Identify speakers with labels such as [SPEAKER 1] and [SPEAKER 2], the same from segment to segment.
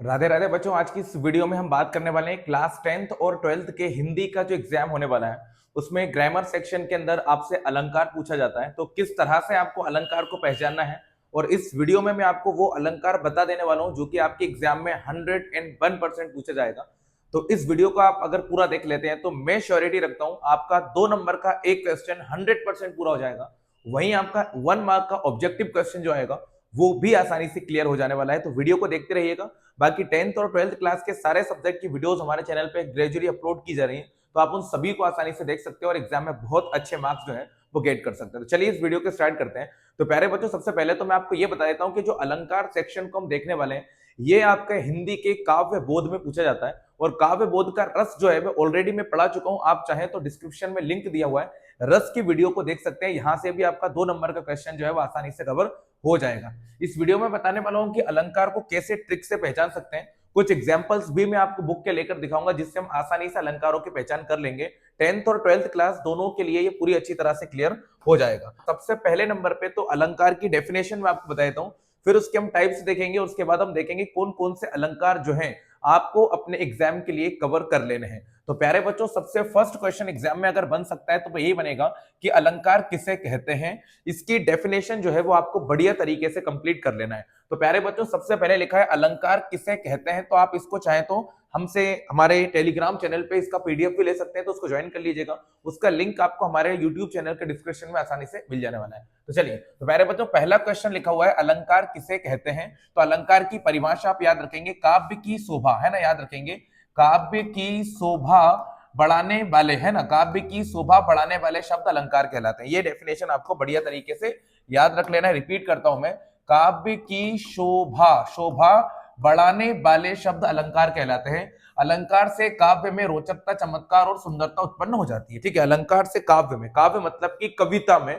[SPEAKER 1] राधे राधे बच्चों। आज की इस वीडियो में हम बात करने वाले हैं क्लास 10th और 12th के हिंदी का जो एग्जाम होने वाला है उसमें ग्रामर सेक्शन के अंदर आपसे अलंकार पूछा जाता है। तो किस तरह से आपको अलंकार को पहचानना है, और इस वीडियो में मैं आपको वो अलंकार बता देने वाला हूं जो कि आपके एग्जाम में 101% पूछा जाएगा। तो इस वीडियो को आप अगर पूरा देख लेते हैं तो मैं श्योरिटी रखता हूं आपका 2 नंबर का एक क्वेश्चन 100% पूरा हो जाएगा। वहीं आपका 1 मार्क का ऑब्जेक्टिव क्वेश्चन जो आएगा वो भी आसानी से क्लियर हो जाने वाला है। तो वीडियो को देखते रहिएगा। बाकी 10th और 12th क्लास के सारे सब्जेक्ट की वीडियोस हमारे चैनल पे ग्रेजुअली अपलोड की जा रही हैं, तो आप उन सभी को आसानी से देख सकते हो और एग्जाम में बहुत अच्छे मार्क्स जो है वो गेट कर सकते हैं। तो चलिए इस वीडियो को स्टार्ट करते हैं। तो प्यारे बच्चों, सबसे पहले तो मैं आपको ये बता देता हूँ कि जो अलंकार सेक्शन को हम देखने वाले हैं ये आपके हिंदी के काव्य बोध में पूछा जाता है। और काव्य बोध का रस जो है मैं ऑलरेडी मैं पढ़ा चुका हूं, आप चाहें तो डिस्क्रिप्शन में लिंक दिया हुआ है, रस की वीडियो को देख सकते हैं। यहां से भी आपका 2 नंबर का क्वेश्चन जो है वो आसानी से कवर हो जाएगा। इस वीडियो में बताने वाला हूं कि अलंकार को कैसे ट्रिक से पहचान सकते हैं। कुछ एग्जांपल्स भी मैं आपको बुक के लेकर दिखाऊंगा जिससे हम आसानी से अलंकारों की पहचान कर लेंगे। 10th और 12th क्लास दोनों के लिए ये पूरी अच्छी तरह से क्लियर हो जाएगा। सबसे पहले नंबर पे तो अलंकार की डेफिनेशन मैं आपको बता देता हूं, फिर उसके हम टाइप्स देखेंगे, उसके बाद हम देखेंगे कौन कौन से अलंकार जो हैं आपको अपने एग्जाम के लिए कवर कर लेने हैं। तो प्यारे बच्चों, सबसे फर्स्ट क्वेश्चन एग्जाम में अगर बन सकता है तो यही बनेगा कि अलंकार किसे कहते हैं। इसकी डेफिनेशन जो है वो आपको बढ़िया तरीके से कंप्लीट कर लेना है। तो प्यारे बच्चों, सबसे पहले लिखा है अलंकार किसे कहते हैं। तो आप इसको चाहें तो हमसे हमारे टेलीग्राम चैनल पे इसका पीडीएफ भी ले सकते हैं, तो उसको ज्वाइन कर लीजिएगा। उसका लिंक आपको हमारे यूट्यूब चैनल के डिस्क्रिप्शन में आसानी से मिल जाने वाला है। तो चलिए, तो प्यारे बच्चों, पहला क्वेश्चन लिखा हुआ है अलंकार किसे कहते हैं। तो अलंकार की परिभाषा आप याद रखेंगे, काव्य की शोभा, है ना, याद रखेंगे, काव्य की शोभा बढ़ाने वाले, है ना, काव्य की शोभा बढ़ाने वाले शब्द अलंकार कहलाते हैं। ये डेफिनेशन आपको बढ़िया तरीके से याद रख लेना है। रिपीट करता हूं मैं, काव्य की शोभा, शोभा बढ़ाने वाले शब्द अलंकार कहलाते हैं। अलंकार से काव्य में रोचकता, चमत्कार और सुंदरता उत्पन्न हो जाती है। ठीक है, अलंकार से काव्य में, काव्य मतलब कि कविता में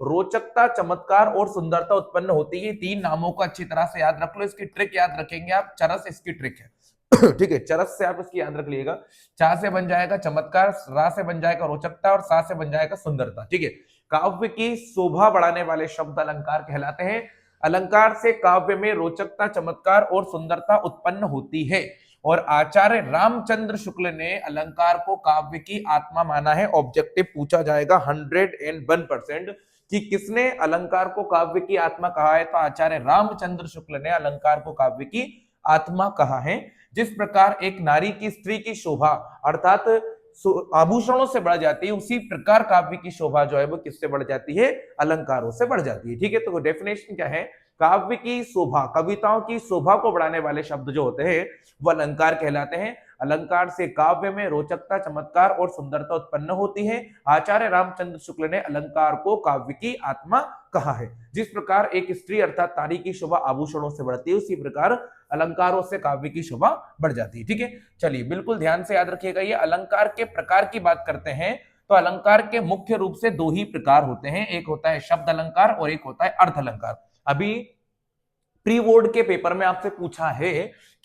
[SPEAKER 1] रोचकता, चमत्कार और सुंदरता उत्पन्न होती है। तीन नामों को अच्छी तरह से याद रख लो। इसकी ट्रिक याद रखेंगे आप, चरस इसकी ट्रिक है। ठीक है, चरस से आप इसकी याद रख लीजिएगा। चा से बन जाएगा चमत्कार, रा से बन जाएगा रोचकता और सा से बन जाएगा सुंदरता। ठीक है, काव्य की शोभा बढ़ाने वाले शब्द अलंकार कहलाते हैं। अलंकार से काव्य में रोचकता, चमत्कार और सुंदरता उत्पन्न होती है। और आचार्य रामचंद्र शुक्ल ने अलंकार को काव्य की आत्मा माना है। ऑब्जेक्टिव पूछा जाएगा 101% कि किसने अलंकार को काव्य की आत्मा कहा है। तो आचार्य रामचंद्र शुक्ल ने अलंकार को काव्य की आत्मा कहा है। जिस प्रकार एक नारी की स्त्री की शोभा अर्थात आभूषणों से बढ़ जाती है, उसी प्रकार काव्य की शोभा जो है वो किससे बढ़ जाती है, अलंकारों से बढ़ जाती है। ठीक है, तो डेफिनेशन क्या है, काव्य की शोभा, कविताओं की शोभा को बढ़ाने वाले शब्द जो होते हैं वो अलंकार कहलाते हैं। अलंकार से काव्य में रोचकता, चमत्कार और सुंदरता उत्पन्न होती है। आचार्य रामचंद्र शुक्ल ने अलंकार को काव्य की आत्मा कहा है। जिस प्रकार एक स्त्री अर्थात नारी की शोभा आभूषणों से बढ़ती है, उसी प्रकार अलंकारों से काव्य की शोभा बढ़ जाती है। ठीक है, चलिए बिल्कुल ध्यान से याद रखिएगा। ये अलंकार के प्रकार की बात करते हैं तो अलंकार के मुख्य रूप से दो ही प्रकार होते हैं, एक होता है शब्द अलंकार और एक होता है अर्थ अलंकार। अभी प्री बोर्ड के पेपर में आपसे पूछा है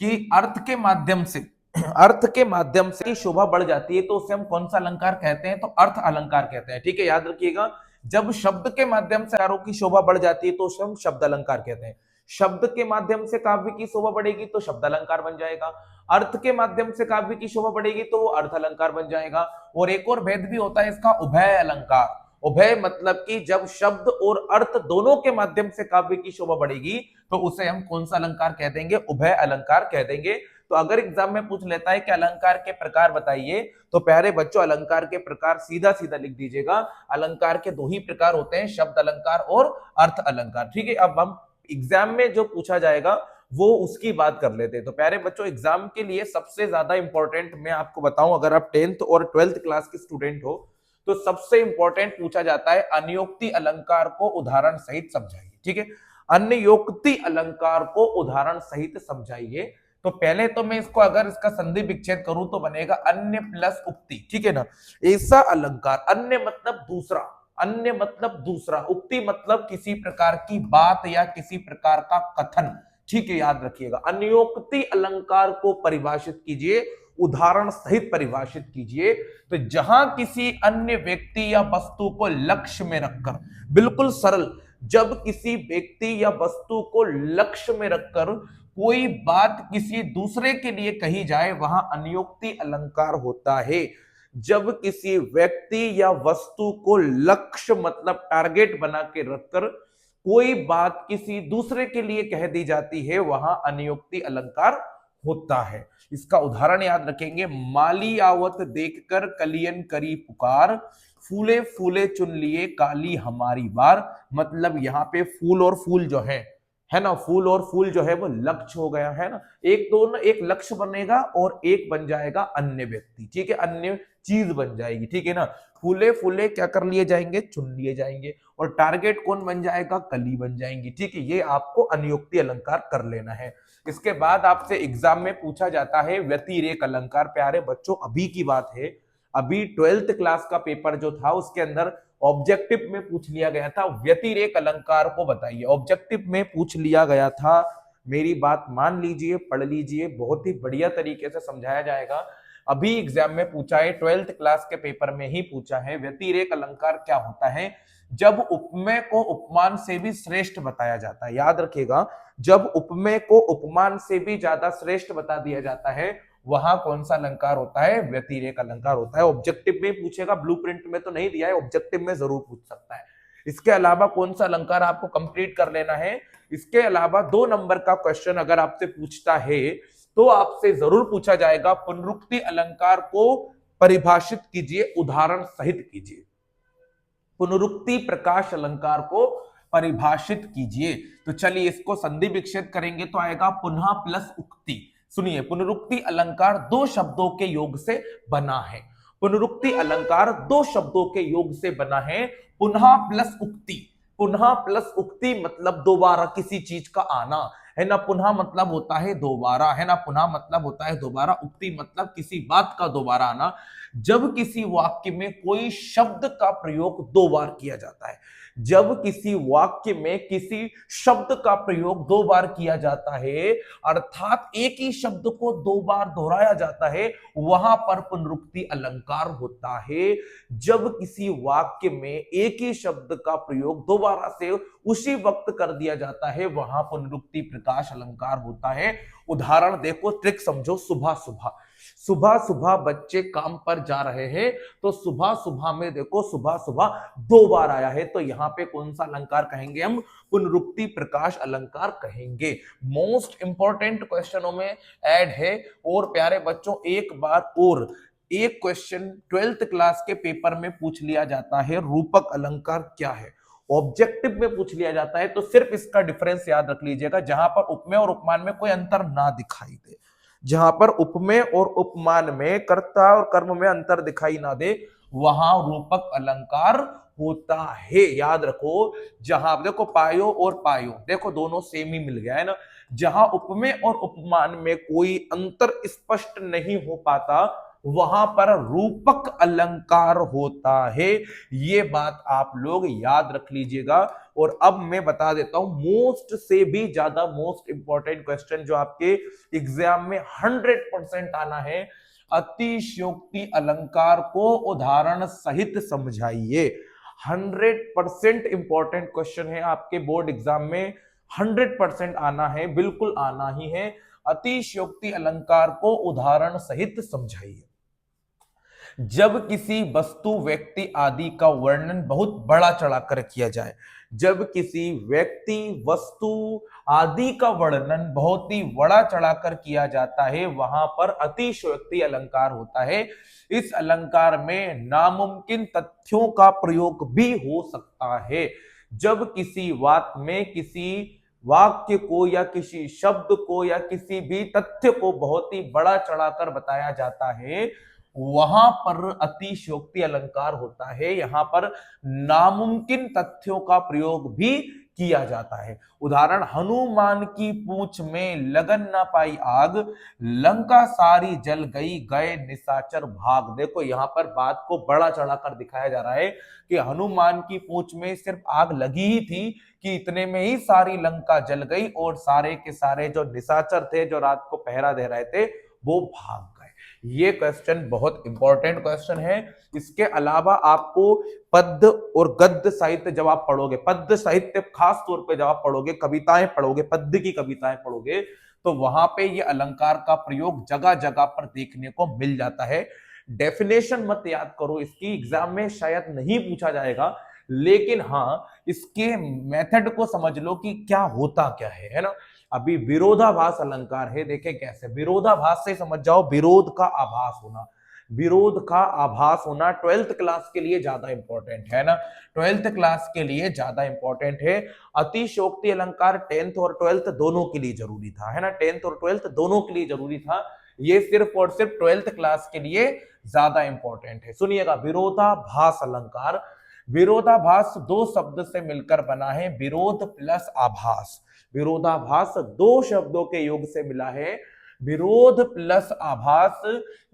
[SPEAKER 1] कि अर्थ के माध्यम से, अर्थ के माध्यम से शोभा बढ़ जाती है तो उसे हम कौन सा अलंकार कहते हैं, तो अर्थ अलंकार कहते हैं। ठीक है, याद रखिएगा, जब शब्द के माध्यम से कारों की शोभा बढ़ जाती है तो उसे हम शब्द अलंकार कहते हैं। शब्द के माध्यम से काव्य की शोभा बढ़ेगी तो शब्द अलंकार बन जाएगा। अर्थ के माध्यम से काव्य की शोभा बढ़ेगी तो वो अर्थ अलंकार बन जाएगा। और एक और भेद भी होता है इसका, उभय अलंकार। उभय मतलब कि जब शब्द और अर्थ दोनों के माध्यम से काव्य की शोभा बढ़ेगी तो उसे हम कौन सा अलंकार कह देंगे, उभय अलंकार कह देंगे। तो अगर एग्जाम में पूछ लेता है कि अलंकार के प्रकार बताइए, तो प्यारे बच्चों अलंकार के प्रकार सीधा सीधा लिख दीजिएगा। अलंकार के दो ही प्रकार होते हैं, शब्द अलंकार और अर्थ अलंकार। ठीक है, अब हम एग्जाम में जो पूछा जाएगा वो उसकी बात कर लेते हैं। तो प्यारे बच्चों, एग्जाम के लिए सबसे ज्यादा इंपॉर्टेंट मैं आपको बताऊं, अगर आप 10th और 12th क्लास के स्टूडेंट हो तो सबसे इंपॉर्टेंट पूछा जाता है अन्योक्ति अलंकार को उदाहरण सहित समझाइए। ठीक है, अन्योक्ति अलंकार को उदाहरण सहित समझाइए। तो पहले तो मैं इसको अगर इसका संधि विच्छेद करूं तो बनेगा अन्य प्लस उक्ति। ठीक है ना, ऐसा अलंकार, अन्य मतलब दूसरा, अन्य मतलब दूसरा, उक्ति मतलब किसी प्रकार की बात या किसी प्रकार का कथन। ठीक है, याद रखिएगा, अन्योक्ति अलंकार को परिभाषित कीजिए, उदाहरण सहित परिभाषित कीजिए। तो जहां किसी अन्य व्यक्ति या वस्तु को लक्ष्य में रखकर, बिल्कुल सरल, जब किसी व्यक्ति या वस्तु को लक्ष्य में रखकर कोई बात किसी दूसरे के लिए कही जाए वहां अनियोक्ति अलंकार होता है। जब किसी व्यक्ति या वस्तु को लक्ष्य मतलब टारगेट बना के रखकर कोई बात किसी दूसरे के लिए कह दी जाती है वहां अनियोक्ति अलंकार होता है। इसका उदाहरण याद रखेंगे, माली आवत देखकर कलियन करी पुकार, फूले फूले चुन लिए काली हमारी बार। मतलब यहाँ पे फूल और फूल जो है ना, फूल और फूल जो है वो लक्ष्य हो गया है ना, एक दोनों एक लक्ष्य बनेगा और एक बन जाएगा अन्य व्यक्ति, ठीक है, अन्य चीज बन जाएगी, ठीक है ना। फूले फूले क्या कर लिए जाएंगे, चुन लिए जाएंगे, और टारगेट कौन बन जाएगा, कली बन जाएंगी, ठीक है। ये आपको अनियोक्ति अलंकार कर लेना है। इसके बाद आपसे एग्जाम में पूछा जाता है व्यतिरेक अलंकार। प्यारे बच्चों, अभी की बात है, अभी 12th क्लास का पेपर जो था उसके अंदर ऑब्जेक्टिव में पूछ लिया गया था व्यतिरेक अलंकार को बताइए। ऑब्जेक्टिव में पूछ लिया गया था, मेरी बात मान लीजिए, पढ़ लीजिए, बहुत ही बढ़िया तरीके से समझाया जाएगा। अभी एग्जाम में पूछा है, 12th क्लास के पेपर में ही पूछा है, व्यतिरेक अलंकार क्या होता है। जब उपमेय को उपमान से भी श्रेष्ठ बताया जाता है, याद रखिएगा, जब उपमेय को उपमान से भी ज्यादा श्रेष्ठ बता दिया जाता है वहां कौन सा अलंकार होता है, व्यतिरेक अलंकार होता है। ऑब्जेक्टिव में पूछेगा, ब्लूप्रिंट में तो नहीं दिया है, ऑब्जेक्टिव में जरूर पूछ सकता है। इसके अलावा कौन सा अलंकार आपको कंप्लीट कर लेना है। इसके अलावा 2 नंबर का क्वेश्चन अगर आपसे पूछता है तो आपसे जरूर पूछा जाएगा पुनरुक्ति अलंकार को परिभाषित कीजिए, उदाहरण सहित कीजिए। पुनरुक्ति प्रकाश अलंकार को परिभाषित कीजिए। तो चलिए इसको संधि विच्छेद करेंगे तो आएगा पुनः प्लस उक्ति। सुनिए, पुनरुक्ति अलंकार 2 शब्दों के योग से बना है। पुनरुक्ति अलंकार 2 शब्दों के योग से बना है। पुनः प्लस उक्ति, पुनः प्लस उक्ति मतलब दोबारा किसी चीज का आना, है ना। पुनः मतलब होता है दोबारा, है ना, पुनः मतलब होता है दोबारा, उक्ति मतलब किसी बात का दोबारा आना। जब किसी वाक्य में कोई शब्द का प्रयोग 2 बार किया जाता है, जब किसी वाक्य में किसी शब्द का प्रयोग 2 बार किया जाता है, अर्थात एक ही शब्द को 2 बार दोहराया जाता है, वहां पर पुनरुक्ति अलंकार होता है। जब किसी वाक्य में एक ही शब्द का प्रयोग दोबारा से उसी वक्त कर दिया जाता है, वहां पुनरुक्ति प्रकाश अलंकार होता है। उदाहरण देखो, ट्रिक समझो। सुबह सुबह, सुबह सुबह बच्चे काम पर जा रहे हैं, तो सुबह सुबह में देखो सुबह सुबह 2 बार आया है, तो यहां पे कौन सा अलंकार कहेंगे हम, पुनरुक्ति प्रकाश अलंकार कहेंगे। मोस्ट इंपॉर्टेंट क्वेश्चनों में ऐड है। और प्यारे बच्चों, एक बार और एक क्वेश्चन 12th क्लास के पेपर में पूछ लिया जाता है, रूपक अलंकार क्या है। ऑब्जेक्टिव में पूछ लिया जाता है, तो सिर्फ इसका डिफरेंस याद रख लीजिएगा, जहां पर उपमेय और उपमान में कोई अंतर ना दिखाई दे, जहां पर उपमेय और उपमान में कर्ता और कर्म में अंतर दिखाई ना दे, वहां रूपक अलंकार होता है। याद रखो, जहां देखो पायो और पायो, देखो दोनों सेम ही मिल गया है ना। जहां उपमेय और उपमान में कोई अंतर स्पष्ट नहीं हो पाता, वहां पर रूपक अलंकार होता है। ये बात आप लोग याद रख लीजिएगा। और अब मैं बता देता हूं मोस्ट से भी ज्यादा मोस्ट इंपॉर्टेंट क्वेश्चन जो आपके एग्जाम में 100% आना है, अतिशयोक्ति अलंकार को उदाहरण सहित समझाइए। 100% इंपॉर्टेंट क्वेश्चन है आपके बोर्ड एग्जाम में, 100% आना है, बिल्कुल आना ही है। अतिशयोक्ति अलंकार को उदाहरण सहित समझाइए। जब किसी वस्तु व्यक्ति आदि का वर्णन बहुत बड़ा चढ़ाकर किया जाए, जब किसी व्यक्ति वस्तु आदि का वर्णन बहुत ही बड़ा चढ़ाकर किया जाता है, वहां पर अतिशयोक्ति अलंकार होता है। इस अलंकार में नामुमकिन तथ्यों का प्रयोग भी हो सकता है। जब किसी बात में किसी वाक्य को या किसी शब्द को या किसी भी तथ्य को बहुत ही बड़ा चढ़ाकर बताया जाता है, वहां पर अतिशयोक्ति अलंकार होता है। यहां पर नामुमकिन तथ्यों का प्रयोग भी किया जाता है। उदाहरण, हनुमान की पूंछ में लगन ना पाई आग, लंका सारी जल गई, गए निशाचर भाग। देखो यहां पर बात को बड़ा चढ़ाकर दिखाया जा रहा है कि हनुमान की पूंछ में सिर्फ आग लगी ही थी कि इतने में ही सारी लंका जल गई और सारे के सारे जो निशाचर थे, जो रात को पहरा दे रहे थे, वो भाग गए। ये क्वेश्चन बहुत इंपॉर्टेंट क्वेश्चन है। इसके अलावा आपको पद्य और गद्य साहित्य जब आप पढ़ोगे, पद्य साहित्य खास तौर पे जब आप पढ़ोगे, कविताएं पढ़ोगे, पद्य की कविताएं पढ़ोगे, तो वहां पे ये अलंकार का प्रयोग जगह जगह पर देखने को मिल जाता है। डेफिनेशन मत याद करो, इसकी एग्जाम में शायद नहीं पूछा जाएगा, लेकिन हाँ इसके मेथड को समझ लो कि क्या होता क्या है ना। अभी विरोधाभास अलंकार है, देखें कैसे, विरोधाभास से समझ जाओ, विरोध का आभास होना, विरोध का आभास होना 12th क्लास के लिए ज्यादा इंपॉर्टेंट है ना, 12th क्लास के लिए ज्यादा इंपॉर्टेंट है। अतिशयोक्ति अलंकार 10th और 12th दोनों के लिए जरूरी था, है ना, 10th और 12th दोनों के लिए जरूरी था, ये सिर्फ और सिर्फ 12th क्लास के लिए ज्यादा इंपॉर्टेंट है। सुनिएगा, विरोधाभास अलंकार, विरोधाभास दो शब्द से मिलकर बना है, विरोध प्लस आभास, विरोधाभास दो शब्दों के योग से मिला है, विरोध प्लस आभास।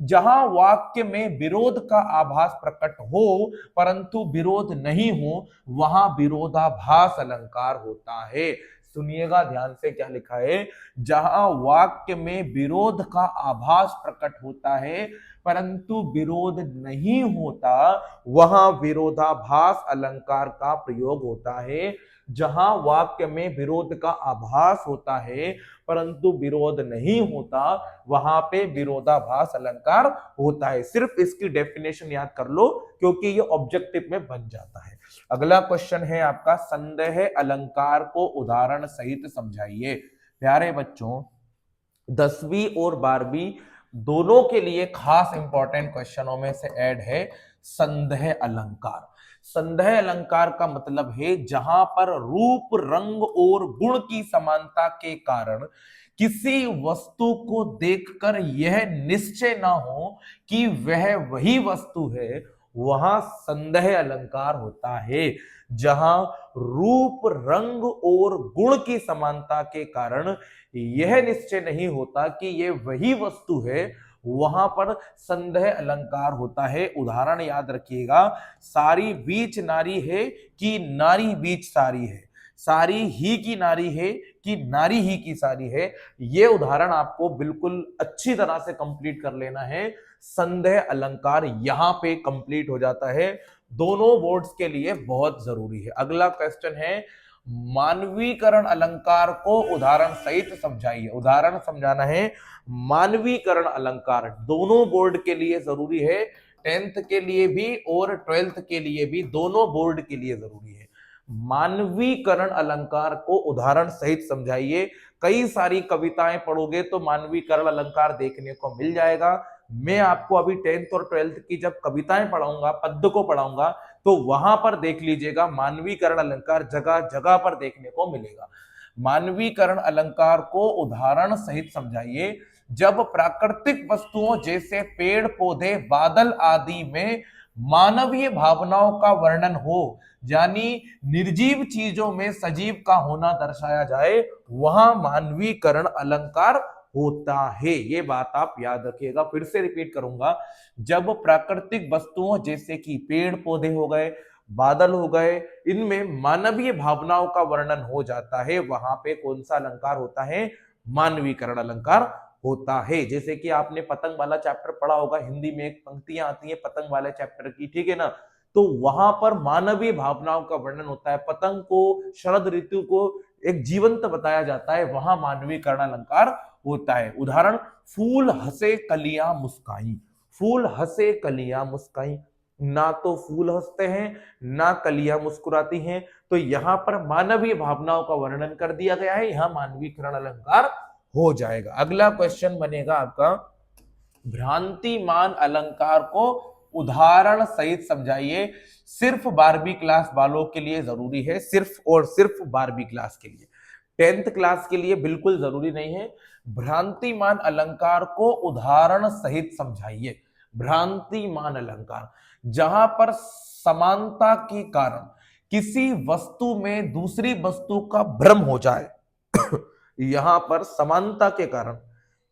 [SPEAKER 1] जहां वाक्य में विरोध का आभास प्रकट हो परंतु विरोध नहीं हो, वहां विरोधाभास अलंकार होता है। सुनिएगा ध्यान से क्या लिखा है, जहां वाक्य में विरोध का आभास प्रकट होता है परंतु विरोध नहीं होता, वहां विरोधाभास अलंकार का प्रयोग होता है। जहां वाक्य में विरोध का आभास होता है परंतु विरोध नहीं होता, वहां पे विरोधाभास अलंकार होता है। सिर्फ इसकी डेफिनेशन याद कर लो क्योंकि ये ऑब्जेक्टिव में बन जाता है। अगला क्वेश्चन है आपका, संदेह अलंकार को उदाहरण सहित समझाइए। प्यारे बच्चों, 10वीं और 12वीं दोनों के लिए खास इंपॉर्टेंट क्वेश्चनों में से ऐड है संदेह अलंकार। संदेह अलंकार का मतलब है जहां पर रूप, रंग और गुण की समानता के कारण किसी वस्तु को देखकर यह निश्चय ना हो कि वह वही वस्तु है, वहां संदेह अलंकार होता है। जहां रूप, रंग और गुण की समानता के कारण यह निश्चय नहीं होता कि यह वही वस्तु है, वहां पर संदेह अलंकार होता है। उदाहरण याद रखिएगा, सारी बीच नारी है कि नारी बीच सारी है, सारी ही की नारी है कि नारी ही की सारी है, ये उदाहरण आपको बिल्कुल अच्छी तरह से कंप्लीट कर लेना है। संदेह अलंकार यहां पे कंप्लीट हो जाता है, दोनों बोर्ड्स के लिए बहुत जरूरी है। अगला क्वेश्चन है, मानवीकरण अलंकार को उदाहरण सहित समझाइए। उदाहरण समझाना है, मानवीकरण अलंकार दोनों बोर्ड के लिए जरूरी है, 10th के लिए भी और 12th के लिए भी, दोनों बोर्ड के लिए जरूरी है। मानवीकरण अलंकार को उदाहरण सहित समझाइए। कई सारी कविताएं पढ़ोगे तो मानवीकरण अलंकार देखने को मिल जाएगा। मैं आपको अभी 10th और 12th की जब कविताएं पढ़ाऊंगा, पद्य को पढ़ाऊंगा, तो वहां पर देख लीजिएगा मानवीकरण अलंकार जगह जगह पर देखने को मिलेगा। मानवीकरण अलंकार को उदाहरण सहित समझाइए। जब प्राकृतिक वस्तुओं जैसे पेड़ पौधे, बादल आदि में मानवीय भावनाओं का वर्णन हो, यानी निर्जीव चीजों में सजीव का होना दर्शाया जाए, वहां मानवीकरण अलंकार होता है। ये बात आप याद रखिएगा, फिर से रिपीट करूंगा, जब प्राकृतिक वस्तुओं जैसे कि पेड़ पौधे हो गए, बादल हो गए, इनमें मानवीय भावनाओं का वर्णन हो जाता है, वहां पे कौन सा अलंकार होता है, मानवीकरण अलंकार होता है। जैसे कि आपने पतंग वाला चैप्टर पढ़ा होगा, हिंदी में एक पंक्तियां आती है पतंग वाले चैप्टर की, ठीक है ना, तो वहां पर मानवीय भावनाओं का वर्णन होता है, पतंग को, शरद ऋतु को एक जीवंत बताया जाता है, वहां मानवीकरण अलंकार होता है। उदाहरण, फूल हंसे कलियां मुस्काई, फूल हंसे कलियां मुस्काई, ना तो फूल हंसते हैं ना कलियां मुस्कुराती हैं, तो यहां पर मानवीय भावनाओं का वर्णन कर दिया गया है, यहां मानवीकरण अलंकार हो जाएगा। अगला क्वेश्चन बनेगा आपका, भ्रांतिमान अलंकार को उदाहरण सहित समझाइए। सिर्फ 12वीं क्लास वालों के लिए जरूरी है, सिर्फ और सिर्फ 12वीं क्लास के लिए, 10th क्लास के लिए बिल्कुल जरूरी नहीं है। भ्रांतिमान अलंकार को उदाहरण सहित समझाइए। भ्रांतिमान अलंकार, जहां पर समानता के कारण किसी वस्तु में दूसरी वस्तु का भ्रम हो जाए यहां पर समानता के कारण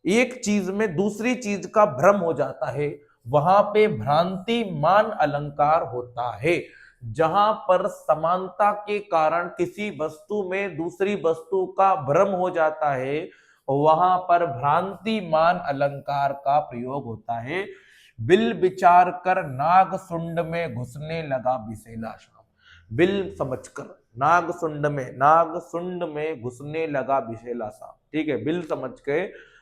[SPEAKER 1] एक चीज में दूसरी चीज का भ्रम हो जाता है, वहां पे भ्रांतिमान अलंकार होता है। जहां पर समानता के कारण किसी वस्तु में दूसरी वस्तु का भ्रम हो जाता है, वहां पर भ्रांतिमान अलंकार का प्रयोग होता है। बिल विचार कर नाग सुंड में घुसने लगा बिसेला शाम, बिल समझकर नागसुंड में घुसने लगा विषैला सांप। ठीक है, बिल समझ के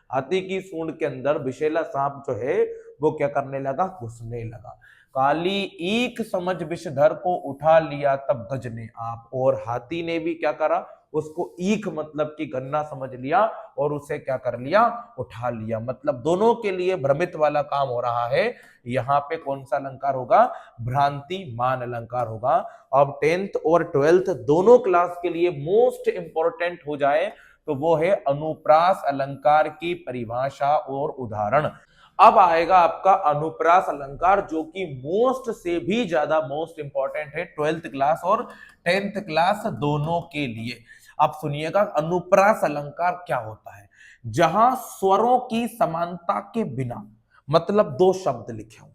[SPEAKER 1] हाथी की सूंड के अंदर विषैला सांप जो है वो क्या करने लगा, घुसने लगा। काली ईख समझ विषधर को उठा लिया तब गज ने आप, और हाथी ने भी क्या करा, उसको ईख मतलब कि गन्ना समझ लिया और उसे क्या कर लिया, उठा लिया। मतलब दोनों के लिए भ्रमित वाला काम हो रहा है। यहाँ पे कौन सा अलंकार होगा, भ्रांति मान अलंकार होगा। अब 10th और 12th दोनों क्लास के लिए मोस्ट इंपॉर्टेंट हो जाए तो वो है अनुप्रास अलंकार की परिभाषा और उदाहरण। अब आएगा आपका अनुप्रास अलंकार, जो कि मोस्ट से भी ज्यादा मोस्ट इंपॉर्टेंट है 12th क्लास और 10th क्लास दोनों के लिए। अब सुनिएगा, अनुप्रास अलंकार क्या होता है, जहां स्वरों की समानता के बिना, मतलब दो शब्द लिखे होंगे,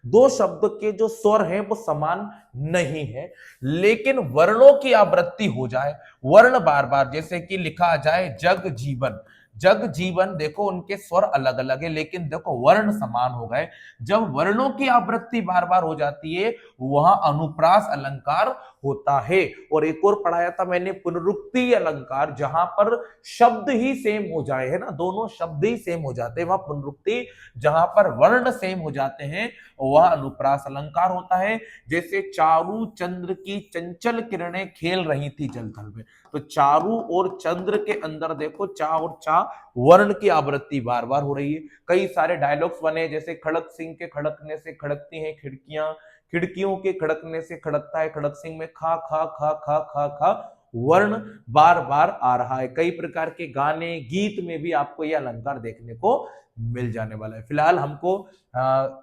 [SPEAKER 1] दो शब्द के जो स्वर हैं वो समान नहीं है, लेकिन वर्णों की आवृत्ति हो जाए, वर्ण बार बार, जैसे कि लिखा जाए जग जीवन, जग जीवन, देखो उनके स्वर अलग अलग है लेकिन देखो वर्ण समान हो गए। जब वर्णों की आवृत्ति बार बार हो जाती है वहां अनुप्रास अलंकार होता है। और एक और पढ़ाया था मैंने पुनरुक्ति अलंकार, जहां पर शब्द ही सेम हो जाए, है ना, दोनों शब्द ही सेम हो जाते हैं वहां पुनरुक्ति, जहां पर वर्ण सेम हो जाते हैं वह अनुप्रास अलंकार होता है। जैसे चारू चंद्र की चंचल किरणें खेल रही थी जल थल में, तो चारू और चंद्र के अंदर देखो चा और चा वर्ण की आवृत्ति बार बार हो रही है। कई सारे डायलॉग्स बने, जैसे खड़क सिंह के खड़कने से खड़कती हैं खिड़कियां, खिड़कियों के खड़कने से खड़कता है खड़क सिंह में खा खा खा खा खा खा, वर्ण बार बार आ रहा है। कई प्रकार के गाने गीत में भी आपको यह अलंकार देखने को मिल जाने वाला है। फिलहाल हमको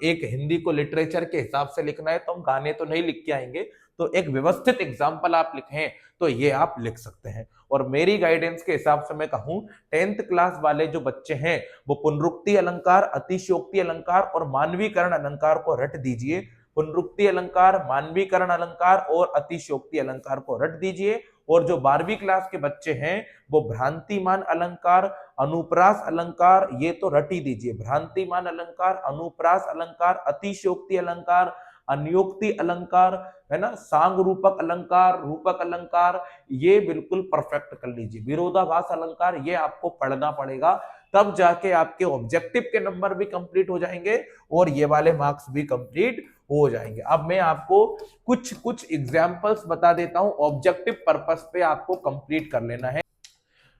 [SPEAKER 1] एक हिंदी को लिटरेचर के हिसाब से लिखना है तो हम गाने तो नहीं लिख के आएंगे, तो एक व्यवस्थित एग्जाम्पल आप लिखें तो ये आप लिख सकते हैं। और मेरी गाइडेंस के हिसाब से मैं कहूं 10th क्लास वाले जो बच्चे हैं वो पुनरुक्ति अलंकार, अतिशयोक्ति अलंकार और मानवीकरण अलंकार को रट दीजिए। पुनरुक्ति अलंकार, मानवीकरण अलंकार और अतिशयोक्ति अलंकार को रट दीजिए। और जो 12वीं क्लास के बच्चे हैं वो भ्रांतिमान अलंकार, अनुप्रास अलंकार ये तो रट ही दीजिए। भ्रांतिमान अलंकार, अनुप्रास अलंकार, अतिशयोक्ति अलंकार, अनुयोक्ति अलंकार, है ना, सांग रूपक अलंकार, रूपक अलंकार, ये बिल्कुल परफेक्ट कर लीजिए। विरोधाभास अलंकार ये आपको पढ़ना पड़ेगा, तब जाके आपके ऑब्जेक्टिव के नंबर भी कंप्लीट हो जाएंगे और ये वाले मार्क्स भी कंप्लीट हो जाएंगे। अब मैं आपको कुछ एग्जांपल्स बता देता हूं, ऑब्जेक्टिव पर्पस पे आपको कंप्लीट कर लेना है।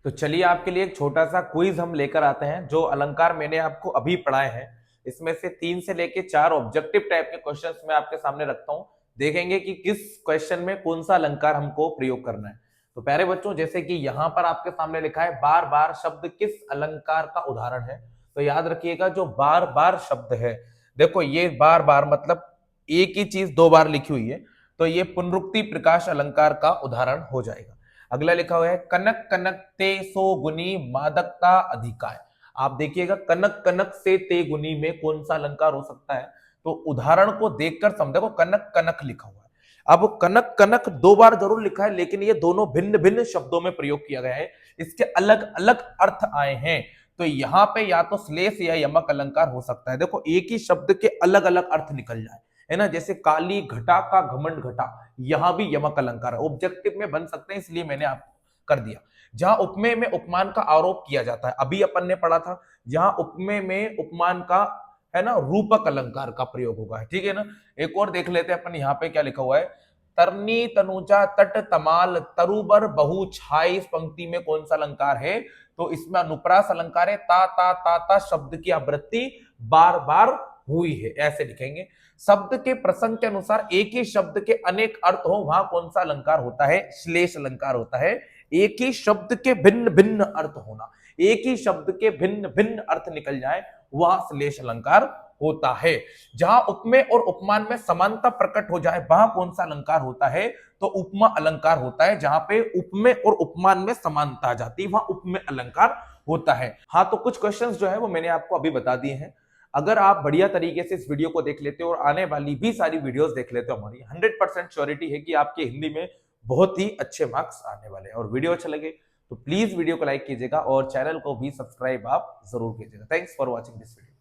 [SPEAKER 1] तो चलिए आपके लिए एक छोटा सा क्विज हम लेकर आते हैं। जो अलंकार मैंने आपको अभी पढ़ाए हैं इसमें से 3 से लेके 4 ऑब्जेक्टिव टाइप के क्वेश्चंस मैं आपके सामने रखता हूं, देखेंगे कि किस क्वेश्चन में कौन सा अलंकार हमको प्रयोग करना है। तो प्यारे बच्चों, जैसे कि यहाँ पर आपके सामने लिखा है बार बार शब्द किस अलंकार का उदाहरण है, तो याद रखिएगा जो बार बार शब्द है, देखो ये बार बार मतलब एक ही चीज 2 बार लिखी हुई है, तो ये पुनरुक्ति प्रकाश अलंकार का उदाहरण हो जाएगा। अगला लिखा हुआ है कनक कनक ते सो गुनी मादकता अधिकाय। आप देखिएगा कनक कनक से ते गुनी में कौन सा अलंकार हो सकता है, तो उदाहरण को देखकर समझो। को कनक कनक लिखा हुआ है, अब कनक कनक 2 बार जरूर लिखा है लेकिन ये दोनों भिन्न भिन्न शब्दों में प्रयोग किया गया है, इसके अलग अलग अर्थ आए हैं। तो यहाँ पे या तो श्लेष या यमक अलंकार हो सकता है। देखो एक ही शब्द के अलग अलग अर्थ निकल जाए, है ना, जैसे काली घटा का घमंड घटा, यहां भी यमक अलंकार है, ऑब्जेक्टिव में बन सकते हैं इसलिए मैंने आपको कर दिया। जहां उपमेय में उपमान का आरोप किया जाता है, अभी अपन ने पढ़ा था, जहां उपमेय में उपमान का, है ना, रूपक अलंकार का प्रयोग होगा, ठीक है ना। एक और देख लेते हैं अपन, यहाँ पे क्या लिखा हुआ है, तरनी तनुजा तट तमाल तरुबर बहु छाई, इस पंक्ति में कौन सा अलंकार है, तो इसमें अनुप्रास अलंकार है। ता शब्द की आवृत्ति बार बार हुई है, ऐसे लिखेंगे। शब्द के प्रसंग के अनुसार एक ही शब्द के अनेक अर्थ हो, वहां कौन सा अलंकार होता है, श्लेष अलंकार होता है। एक ही शब्द के भिन्न भिन्न अर्थ होना, एक ही शब्द के भिन्न भिन्न अर्थ निकल जाए, वह श्लेष अलंकार होता है। जहां उपमेय और उपमान में समानता प्रकट हो जाए, वहां कौन सा अलंकार होता है, तो उपमा अलंकार होता है। जहां पे उपमेय और उपमान में समानता आ जाती है, वहां उपमेय अलंकार होता है। हाँ, तो कुछ क्वेश्चंस जो है वो मैंने आपको अभी बता दिए हैं। अगर आप बढ़िया तरीके से इस वीडियो को देख लेते हो और आने वाली भी सारी वीडियोस देख लेते हो, हमारी 100% श्योरिटी है कि आपके हिंदी में बहुत ही अच्छे मार्क्स आने वाले हैं। और वीडियो अच्छा लगे तो प्लीज वीडियो को लाइक कीजिएगा और चैनल को भी सब्सक्राइब आप जरूर कीजिएगा। Thanks for watching this video.